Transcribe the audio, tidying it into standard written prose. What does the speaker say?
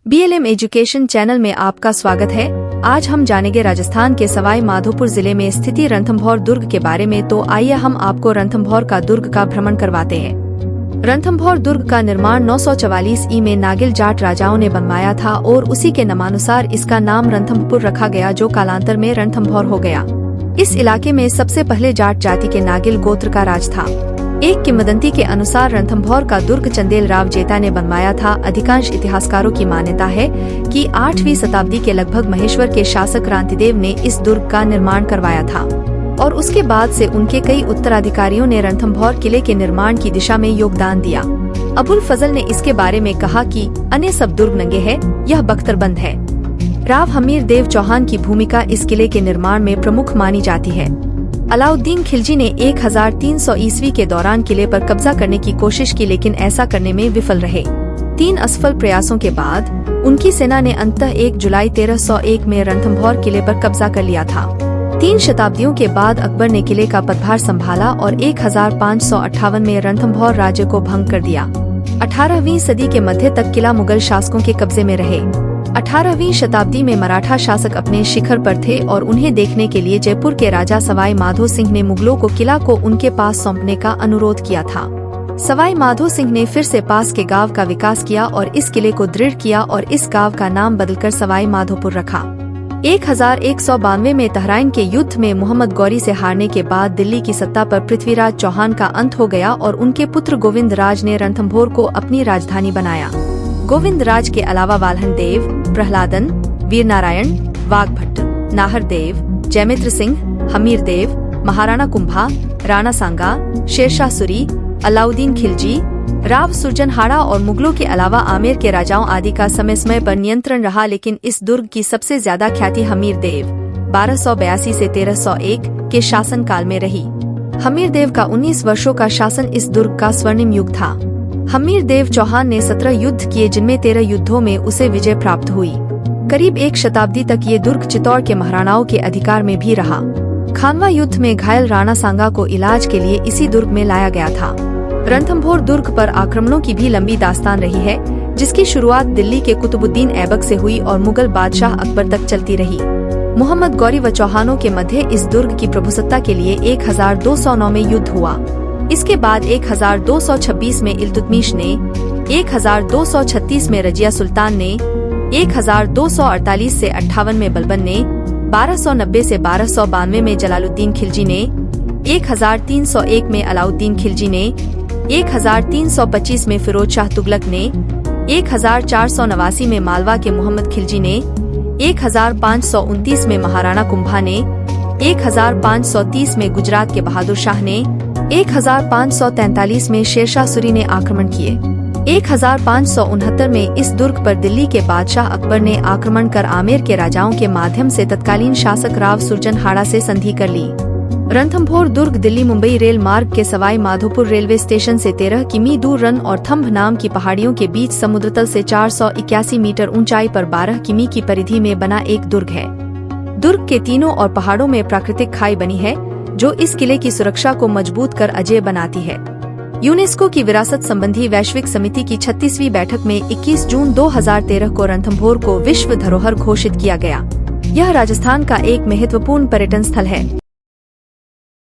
BLM education channel में आपका स्वागत है। आज हम जानेंगे राजस्थान के सवाई माधोपुर जिले में स्थित रणथंभौर दुर्ग के बारे में। तो आइए हम आपको रणथंभौर का दुर्ग का भ्रमण करवाते हैं। रणथंभौर दुर्ग का निर्माण 944 ई में नागिल जाट राजाओं ने बनवाया था और उसी के नामानुसार इसका नाम रणथंभपुर रखा गया, जो कालांतर में रणथंभौर हो गया। इस इलाके में सबसे पहले जाट जाति के नागिल गोत्र का राज था। एक किंवदंती के अनुसार रणथंभौर का दुर्ग चंदेल राव जेता ने बनवाया था। अधिकांश इतिहासकारों की मान्यता है कि 8वीं शताब्दी के लगभग महेश्वर के शासक क्रांतिदेव ने इस दुर्ग का निर्माण करवाया था और उसके बाद से उनके कई उत्तराधिकारियों ने रणथंभौर किले के निर्माण की दिशा में योगदान दिया। अबुल फजल ने इसके बारे में कहा कि अन्य सब दुर्ग नंगे हैं, यह बख्तरबंद है। राव हमीर देव चौहान की भूमिका इस किले के निर्माण में प्रमुख मानी जाती है। अलाउद्दीन खिलजी ने 1300 ईस्वी के दौरान किले पर कब्जा करने की कोशिश की, लेकिन ऐसा करने में विफल रहे। 3 असफल प्रयासों के बाद उनकी सेना ने अंततः 1 जुलाई 1301 में रणथंभौर किले पर कब्जा कर लिया था। 3 शताब्दियों के बाद अकबर ने किले का पदभार संभाला और 1558 में रणथंभौर राज्य को भंग कर दिया। 18वीं सदी के मध्य तक किला मुगल शासकों के कब्जे में रहे। 18वीं शताब्दी में मराठा शासक अपने शिखर पर थे और उन्हें देखने के लिए जयपुर के राजा सवाई माधो सिंह ने मुगलों को किला को उनके पास सौंपने का अनुरोध किया था। सवाई माधो सिंह ने फिर से पास के गांव का विकास किया और इस किले को दृढ़ किया और इस गांव का नाम बदलकर सवाई माधोपुर रखा। 1192 में तहराइन के युद्ध में मोहम्मद गौरी से हारने के बाद दिल्ली की सत्ता पर पृथ्वीराज चौहान का अंत हो गया और उनके पुत्र गोविंद राज ने रणथंभौर को अपनी राजधानी बनाया। गोविंद राज के अलावा वाल्हन देव, प्रहलादन, वीर नारायण, वाघभट्ट, नाहर देव, जयमित्र सिंह, हमीर देव, महाराणा कुंभा, राणा सांगा, शेरशाह सूरी, अलाउद्दीन खिलजी, राव सुरजनहाड़ा और मुगलों के अलावा आमेर के राजाओं आदि का समय समय पर नियंत्रण रहा, लेकिन इस दुर्ग की सबसे ज्यादा ख्याति हमीर देव 1282 से 1301 के शासन काल में रही। हमीर देव का 19 वर्षों का शासन इस दुर्ग का स्वर्णिम युग था। हमीर देव चौहान ने 17 युद्ध किए, जिनमें 13 युद्धों में उसे विजय प्राप्त हुई। करीब 1 शताब्दी तक ये दुर्ग चित्तौड़ के महाराणाओं के अधिकार में भी रहा। खानवा युद्ध में घायल राणा सांगा को इलाज के लिए इसी दुर्ग में लाया गया था। रणथंभौर दुर्ग पर आक्रमणों की भी लंबी दास्तान रही है, जिसकी शुरुआत दिल्ली के कुतुबुद्दीन ऐबक से हुई और मुगल बादशाह अकबर तक चलती रही। मोहम्मद गौरी व चौहानों के मध्य इस दुर्ग की प्रभुसत्ता के लिए 1209 में युद्ध हुआ। इसके बाद 1226 में इल्तुतमिश ने, 1236 में रजिया सुल्तान ने, 1248 से 58 में बलबन ने, 1290 से 1292 में जलालुद्दीन खिलजी ने, 1301 में अलाउद्दीन खिलजी ने, 1325 में फिरोज शाह तुगलक ने, 1489 में मालवा के मोहम्मद खिलजी ने, 1529 में महाराणा कुंभा ने, 1530 में गुजरात के बहादुर शाह ने, 1543 में शेरशाह सूरी ने आक्रमण किए। 1569 में इस दुर्ग पर दिल्ली के बादशाह अकबर ने आक्रमण कर आमेर के राजाओं के माध्यम से तत्कालीन शासक राव सुरजनहाड़ा से संधि कर ली। रणथंभौर दुर्ग दिल्ली मुंबई रेल मार्ग के सवाई माधोपुर रेलवे स्टेशन से 13 किमी दूर रन और थंभ नाम की पहाड़ियों के बीच समुद्र तल से 481 मीटर ऊंचाई पर 12 किमी की परिधि में बना एक दुर्ग है। दुर्ग के तीनों और पहाड़ों में प्राकृतिक खाई बनी है, जो इस किले की सुरक्षा को मजबूत कर अजेय बनाती है। यूनेस्को की विरासत संबंधी वैश्विक समिति की 36वीं बैठक में 21 जून 2013 को रणथंभौर को विश्व धरोहर घोषित किया गया। यह राजस्थान का एक महत्वपूर्ण पर्यटन स्थल है।